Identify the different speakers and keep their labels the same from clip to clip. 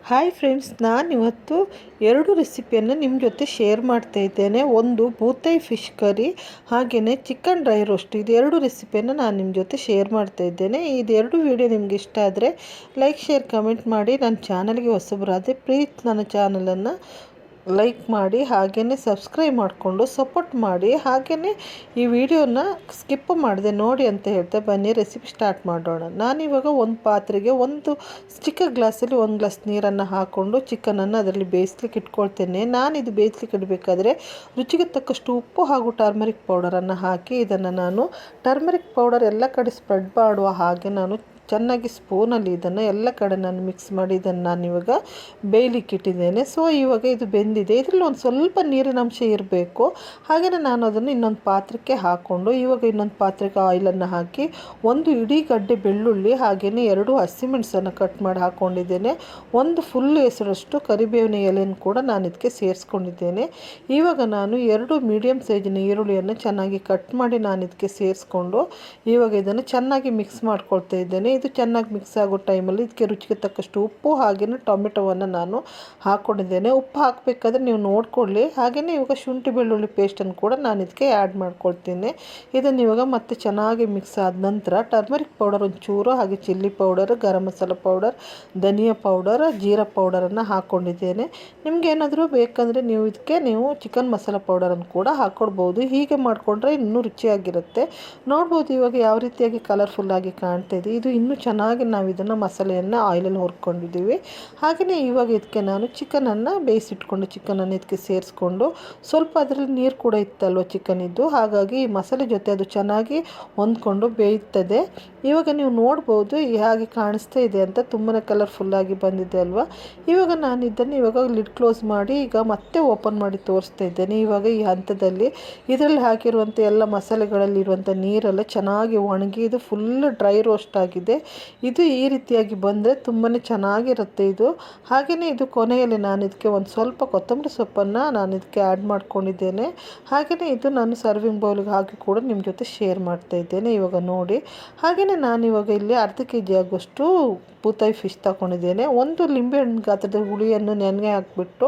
Speaker 1: Hi friends, ನಾನಿವತ್ತು ಎರಡು ರೆಸಿಪಿಯನ್ನು ನಿಮ್ಮ ಜೊತೆ ಶೇರ್ ಮಾಡ್ತಾ ಇದ್ದೇನೆ. ಒಂದು ಬೂತೈ ಫಿಶ್ ಕರಿ, ಹಾಗೆಯೇ ಚಿಕನ್ ಡ್ರೈ ರೋಸ್ಟ್. ಇದೆರಡು ರೆಸಿಪಿಯನ್ನು ನಾನು ನಿಮ್ಮ ಜೊತೆ ಶೇರ್ ಮಾಡ್ತಾ ಇದ್ದೇನೆ. ಇದೆರಡು ವಿಡಿಯೋ ನಿಮ್ಗೆ ಇಷ್ಟ ಆದರೆ ಲೈಕ್, ಶೇರ್, ಕಮೆಂಟ್ ಮಾಡಿ. ನನ್ನ ಚಾನಲ್ಗೆ ಹೊಸಬರಾದರೆ ಪ್ಲೀಸ್ ನನ್ನ ಚಾನಲನ್ನು ಲೈಕ್ ಮಾಡಿ, ಹಾಗೆಯೇ ಸಬ್ಸ್ಕ್ರೈಬ್ ಮಾಡಿಕೊಂಡು ಸಪೋರ್ಟ್ ಮಾಡಿ. ಹಾಗೆಯೇ ಈ ವಿಡಿಯೋನ ಸ್ಕಿಪ್ ಮಾಡಿದೆ ನೋಡಿ ಅಂತ ಹೇಳ್ತಾ ಬನ್ನಿ ರೆಸಿಪಿ ಸ್ಟಾರ್ಟ್ ಮಾಡೋಣ. ನಾನಿವಾಗ ಒಂದು ಪಾತ್ರೆಗೆ ಒಂದು ಚಿಕ್ಕ ಗ್ಲಾಸಲ್ಲಿ ಒಂದು ಗ್ಲಾಸ್ ನೀರನ್ನು ಹಾಕ್ಕೊಂಡು ಚಿಕನನ್ನು ಅದರಲ್ಲಿ ಬೇಯಿಸ್ಲಿಕ್ಕೆ ಇಟ್ಕೊಳ್ತೇನೆ. ನಾನಿದು ಬೇಯಿಸ್ಲಿಕ್ಕೆ ಇಡಬೇಕಾದ್ರೆ ರುಚಿಗೆ ತಕ್ಕಷ್ಟು ಉಪ್ಪು ಹಾಗೂ ಟರ್ಮರಿಕ್ ಪೌಡರನ್ನು ಹಾಕಿ ಇದನ್ನು ನಾನು ಟರ್ಮರಿಕ್ ಪೌಡರ್ ಎಲ್ಲ ಕಡೆ ಸ್ಪ್ರೆಡ್ ಮಾಡುವ ಹಾಗೆ ನಾನು ಚೆನ್ನಾಗಿ ಸ್ಪೂನಲ್ಲಿ ಇದನ್ನು ಎಲ್ಲ ಕಡೆ ನಾನು ಮಿಕ್ಸ್ ಮಾಡಿ ಇದನ್ನು ನಾನು ಇವಾಗ ಬೇಯಲಿಕ್ಕೆ ಇಟ್ಟಿದ್ದೇನೆ. ಸೊ ಇವಾಗ ಇದು ಬೆಂದಿದೆ. ಇದರಲ್ಲಿ ಒಂದು ಸ್ವಲ್ಪ ನೀರಿನ ಅಂಶ ಇರಬೇಕು. ಹಾಗೆಯೇ ನಾನು ಅದನ್ನು ಇನ್ನೊಂದು ಪಾತ್ರಕ್ಕೆ ಹಾಕ್ಕೊಂಡು ಇವಾಗ ಇನ್ನೊಂದು ಪಾತ್ರೆಗೆ ಆಯಿಲನ್ನು ಹಾಕಿ ಒಂದು ಇಡೀ ಗಡ್ಡೆ ಬೆಳ್ಳುಳ್ಳಿ, ಹಾಗೆಯೇ 2 ಹಸಿಮೆಣಸನ್ನು ಕಟ್ ಮಾಡಿ ಹಾಕ್ಕೊಂಡಿದ್ದೇನೆ. ಒಂದು ಫುಲ್ ಹೆಸರಷ್ಟು ಕರಿಬೇವಿನ ಎಲೆಯನ್ನು ಕೂಡ ನಾನು ಇದಕ್ಕೆ ಸೇರಿಸ್ಕೊಂಡಿದ್ದೇನೆ. ಇವಾಗ ನಾನು 2 ಮೀಡಿಯಮ್ ಸೈಜಿನ ಈರುಳ್ಳಿಯನ್ನು ಚೆನ್ನಾಗಿ ಕಟ್ ಮಾಡಿ ನಾನು ಇದಕ್ಕೆ ಸೇರಿಸ್ಕೊಂಡು ಇವಾಗ ಇದನ್ನು ಚೆನ್ನಾಗಿ ಮಿಕ್ಸ್ ಮಾಡ್ಕೊಳ್ತಾ ಇದ್ದೇನೆ. ಇದು ಚೆನ್ನಾಗಿ ಮಿಕ್ಸ್ ಆಗೋ ಟೈಮಲ್ಲಿ ಇದಕ್ಕೆ ರುಚಿಗೆ ತಕ್ಕಷ್ಟು ಉಪ್ಪು ಹಾಗೆಯೇ ಟೊಮೆಟೊವನ್ನು ನಾನು ಹಾಕ್ಕೊಂಡಿದ್ದೇನೆ. ಉಪ್ಪು ಹಾಕಬೇಕಾದ್ರೆ ನೀವು ನೋಡ್ಕೊಳ್ಳಿ. ಹಾಗೆಯೇ ಇವಾಗ ಶುಂಠಿ ಬೆಳ್ಳುಳ್ಳಿ ಪೇಸ್ಟನ್ನು ಕೂಡ ನಾನು ಇದಕ್ಕೆ ಆ್ಯಡ್ ಮಾಡ್ಕೊಳ್ತೀನಿ. ಇದನ್ನು ಇವಾಗ ಮತ್ತೆ ಚೆನ್ನಾಗಿ ಮಿಕ್ಸ್ ಆದ ನಂತರ ಟರ್ಮರಿಕ್ ಪೌಡರ್ ಒಂಚೂರು, ಹಾಗೆ chilli powder, garam masala powder, ಧನಿಯಾ ಪೌಡರ್, ಜೀರಾ ಪೌಡರನ್ನು ಹಾಕ್ಕೊಂಡಿದ್ದೇನೆ. ನಿಮ್ಗೆ ಏನಾದರೂ ಬೇಕಂದರೆ ನೀವು ಚಿಕನ್ ಮಸಾಲ ಪೌಡರನ್ನು ಕೂಡ ಹಾಕ್ಕೊಳ್ಬೋದು. ಹೀಗೆ ಮಾಡಿಕೊಂಡ್ರೆ ಇನ್ನೂ ರುಚಿಯಾಗಿರುತ್ತೆ. ನೋಡ್ಬೋದು ಇವಾಗ ಯಾವ ರೀತಿಯಾಗಿ ಕಲರ್ಫುಲ್ಲಾಗಿ ಕಾಣ್ತಾ ಇದೆ. ಇದು ಇನ್ನೂ ಚೆನ್ನಾಗಿ ನಾವು ಇದನ್ನು ಮಸಾಲೆಯನ್ನು ಆಯಿಲಲ್ಲಿ ಹುರ್ಕೊಂಡಿದ್ದೀವಿ. ಹಾಗೆಯೇ ಇವಾಗ ಇದಕ್ಕೆ ನಾನು ಚಿಕನನ್ನು ಬೇಯಿಸಿಟ್ಕೊಂಡು ಚಿಕನನ್ನು ಇದಕ್ಕೆ ಸೇರಿಸ್ಕೊಂಡು ಸ್ವಲ್ಪ ಅದರಲ್ಲಿ ನೀರು ಕೂಡ ಇತ್ತಲ್ವ ಚಿಕನಿದ್ದು, ಹಾಗಾಗಿ ಈ ಮಸಾಲೆ ಜೊತೆ ಅದು ಚೆನ್ನಾಗಿ ಹೊಂದ್ಕೊಂಡು ಬೇಯುತ್ತದೆ. ಇವಾಗ ನೀವು ನೋಡ್ಬೋದು ಹೇಗೆ ಕಾಣಿಸ್ತಾ ಇದೆ ಅಂತ, ತುಂಬಾ ಕಲರ್ಫುಲ್ಲಾಗಿ ಬಂದಿದೆ ಅಲ್ವಾ. ಇವಾಗ ನಾನು ಇದನ್ನು ಇವಾಗ ಲಿಡ್ ಕ್ಲೋಸ್ ಮಾಡಿ ಈಗ ಮತ್ತೆ ಓಪನ್ ಮಾಡಿ ತೋರಿಸ್ತಾ ಇದ್ದೇನೆ. ಇವಾಗ ಈ ಹಂತದಲ್ಲಿ ಇದರಲ್ಲಿ ಹಾಕಿರುವಂಥ ಎಲ್ಲ ಮಸಾಲೆಗಳಲ್ಲಿರುವಂಥ ನೀರೆಲ್ಲ ಚೆನ್ನಾಗಿ ಒಣಗಿ ಇದು ಫುಲ್ ಡ್ರೈ ರೋಸ್ಟ್ ಆಗಿದೆ. ಇದು ಈ ರೀತಿಯಾಗಿ ಬಂದರೆ ತುಂಬಾ ಚೆನ್ನಾಗಿರುತ್ತೆ ಇದು. ಹಾಗೆಯೇ ಇದು ಕೊನೆಯಲ್ಲಿ ನಾನು ಇದಕ್ಕೆ ಒಂದು ಸ್ವಲ್ಪ ಕೊತ್ತಂಬರಿ ಸೊಪ್ಪನ್ನು ನಾನು ಇದಕ್ಕೆ ಆ್ಯಡ್ ಮಾಡ್ಕೊಂಡಿದ್ದೇನೆ. ಹಾಗೆಯೇ ಇದು ನಾನು ಸರ್ವಿಂಗ್ ಬೌಲಿಗೆ ಹಾಕಿ ಕೂಡ ನಿಮ್ಮ ಜೊತೆ ಶೇರ್ ಮಾಡ್ತಾ ಇದ್ದೇನೆ ಇವಾಗ ನೋಡಿ. ಹಾಗೆಯೇ ನಾನಿವಾಗ ಇಲ್ಲಿ ಅರ್ಧ kg ಆಗುವಷ್ಟು ಬೂತಾಯಿ ಫಿಶ್ ತಗೊಂಡಿದ್ದೇನೆ. ಒಂದು ಲಿಂಬೆಹಣ್ಣು ಗಾತ್ರದ ಹುಳಿಯನ್ನು ನೆನೆಗೆ ಹಾಕಿಬಿಟ್ಟು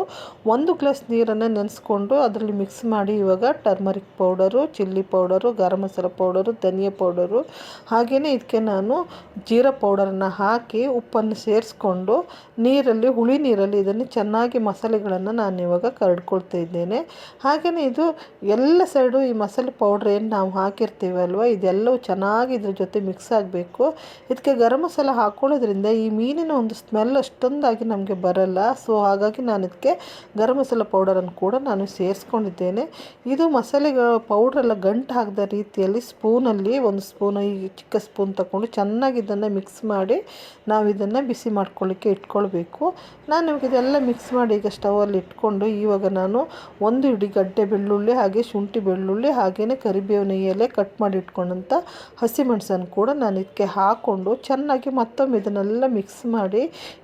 Speaker 1: 1 ಗ್ಲಾಸ್ ನೀರನ್ನು ನೆನೆಸ್ಕೊಂಡು ಅದರಲ್ಲಿ ಮಿಕ್ಸ್ ಮಾಡಿ ಇವಾಗ turmeric powder, chilli powder, garam masala powder, ಧನಿಯಾ ಪೌಡರು, ಹಾಗೆಯೇ ಇದಕ್ಕೆ ನಾನು ಜೀರಾ ಪೌಡರನ್ನು ಹಾಕಿ ಉಪ್ಪನ್ನು ಸೇರಿಸ್ಕೊಂಡು ಹುಳಿ ನೀರಲ್ಲಿ ಇದನ್ನು ಚೆನ್ನಾಗಿ ಮಸಾಲೆಗಳನ್ನು ನಾನು ಇವಾಗ ಕರಡ್ಕೊಳ್ತಾ ಇದ್ದೇನೆ. ಹಾಗೆಯೇ ಇದು ಎಲ್ಲ ಸೈಡು ಈ ಮಸಾಲೆ ಪೌಡ್ರ್ ಏನು ನಾವು ಹಾಕಿರ್ತೀವಲ್ವ ಇದೆಲ್ಲವೂ ಚೆನ್ನಾಗಿ ಇದ್ರ ಜೊತೆ ಮಿಕ್ಸ್ ಆಗಬೇಕು. ಇದಕ್ಕೆ ಗರಂ ಮಸಾಲ ಹಾಕ್ಕೊಳ್ಳೋದ್ರಿಂದ ಈ ಮೀನಿನ ಒಂದು ಸ್ಮೆಲ್ ಅಷ್ಟೊಂದಾಗಿ ನಮಗೆ ಬರಲ್ಲ. ಸೊ ಹಾಗಾಗಿ ನಾನು ಇದಕ್ಕೆ ಗರಂ ಮಸಾಲ ಪೌಡರನ್ನು ಕೂಡ ನಾನು ಸೇರಿಸ್ಕೊಂಡಿದ್ದೇನೆ. ಇದು ಮಸಾಲೆಗಳ ಪೌಡ್ರೆಲ್ಲ ಗಂಟು ಹಾಕದ ರೀತಿಯಲ್ಲಿ ಸ್ಪೂನಲ್ಲಿ ಒಂದು ಸ್ಪೂನ್, ಈ ಚಿಕ್ಕ ಸ್ಪೂನ್ ತಗೊಂಡು ಚೆನ್ನಾಗಿ ಇದನ್ನು ಮಿಕ್ಸ್ ಮಾಡಿ ನಾವು ಇದನ್ನು ಬಿಸಿ ಮಾಡ್ಕೊಳ್ಳಿಕ್ಕೆ ಇಟ್ಕೊಳ್ಬೇಕು. ನಾನು ಇವಾಗ ಇದೆಲ್ಲ ಮಿಕ್ಸ್ ಮಾಡಿ ಈಗ ಸ್ಟವಲ್ಲಿ ಇಟ್ಕೊಂಡು ಇವಾಗ ನಾನು ಒಂದು ಇಡೀ ಗಡ್ಡೆ ಬೆಳ್ಳುಳ್ಳಿ, ಹಾಗೆ ಶುಂಠಿ ಬೆಳ್ಳುಳ್ಳಿ, ಹಾಗೆಯೇ ಕರಿಬೇವಿನ ಎಲೆ ಕಟ್ ಮಾಡಿ ಇಟ್ಕೊಂಡಂಥ ಹಸಿಮೆಣಸನ್ನು ಕೂಡ ನಾನು ಇದಕ್ಕೆ ಹಾಕ್ಕೊಂಡು ಚೆನ್ನಾಗಿ ಮತ್ತೊಮ್ಮೆ ಇದನ್ನೆಲ್ಲ ಮಿಕ್ಸ್ ಮಾಡಿ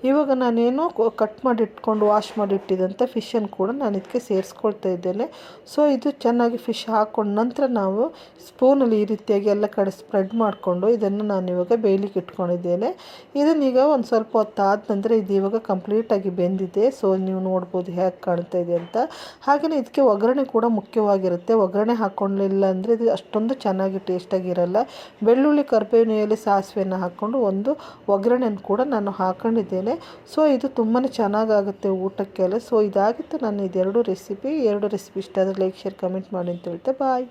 Speaker 1: ಇವಾಗ ನಾನೇನು ಕಟ್ ಮಾಡಿ ಇಟ್ಕೊಂಡು ವಾಶ್ ಮಾಡಿ ಇಟ್ಟಿದ್ದಂಥ ಫಿಶನ್ನು ಕೂಡ ನಾನು ಇದಕ್ಕೆ ಸೇರಿಸ್ಕೊಳ್ತಾ ಇದ್ದೇನೆ. ಸೊ ಇದು ಚೆನ್ನಾಗಿ ಫಿಶ್ ಹಾಕ್ಕೊಂಡ ನಂತರ ನಾವು ಸ್ಪೂನಲ್ಲಿ ಈ ರೀತಿಯಾಗಿ ಎಲ್ಲ ಕಡೆ ಸ್ಪ್ರೆಡ್ ಮಾಡಿಕೊಂಡು ಇದನ್ನು ನಾನು ಇವಾಗ ಬೇಯಲಿಕ್ಕೆ ಇಟ್ಕೊಂಡಿದ್ದೇನೆ. ಇದನ್ನೀಗ ಒಂದು ಸ್ವಲ್ಪ ಹೊತ್ತು ಆದ ನಂತರ ಇದು ಇವಾಗ ಕಂಪ್ಲೀಟಾಗಿ ಬೆಂದಿದೆ. ಸೊ ನೀವು ನೋಡ್ಬೋದು ಹೇಗೆ ಕಾಣ್ತಾ ಇದೆ ಅಂತ. ಹಾಗೆಯೇ ಇದಕ್ಕೆ ಒಗ್ಗರಣೆ ಕೂಡ ಮುಖ್ಯವಾಗಿರುತ್ತೆ. ಒಗ್ಗರಣೆ ಹಾಕ್ಕೊಳ್ಳಿಲ್ಲ ಅಂದರೆ ಇದು ಅಷ್ಟೊಂದು ಚೆನ್ನಾಗಿ ಟೇಸ್ಟಾಗಿರಲ್ಲ. ಬೆಳ್ಳುಳ್ಳಿ, ಕರಿಬೇವಿನ ಎಲೆ, ಸಾಸಿವೆಯನ್ನು ಹಾಕ್ಕೊಂಡು ಒಂದು ಒಗ್ಗರಣೆಯನ್ನು ಕೂಡ ನಾನು ಹಾಕ್ಕೊಂಡಿದ್ದೇನೆ. ಸೊ ಇದು ತುಂಬಾ ಚೆನ್ನಾಗಾಗುತ್ತೆ ಊಟಕ್ಕೆಲ್ಲ. ಸೊ ಇದಾಗಿತ್ತು ನನ್ನ ಎರಡು ರೆಸಿಪಿ ಇಷ್ಟ ಆದರೆ ಲೈಕ್, ಶೇರ್, ಕಮೆಂಟ್ ಮಾಡಿ ಅಂತ ಹೇಳ್ತೆ. ಬಾಯ್.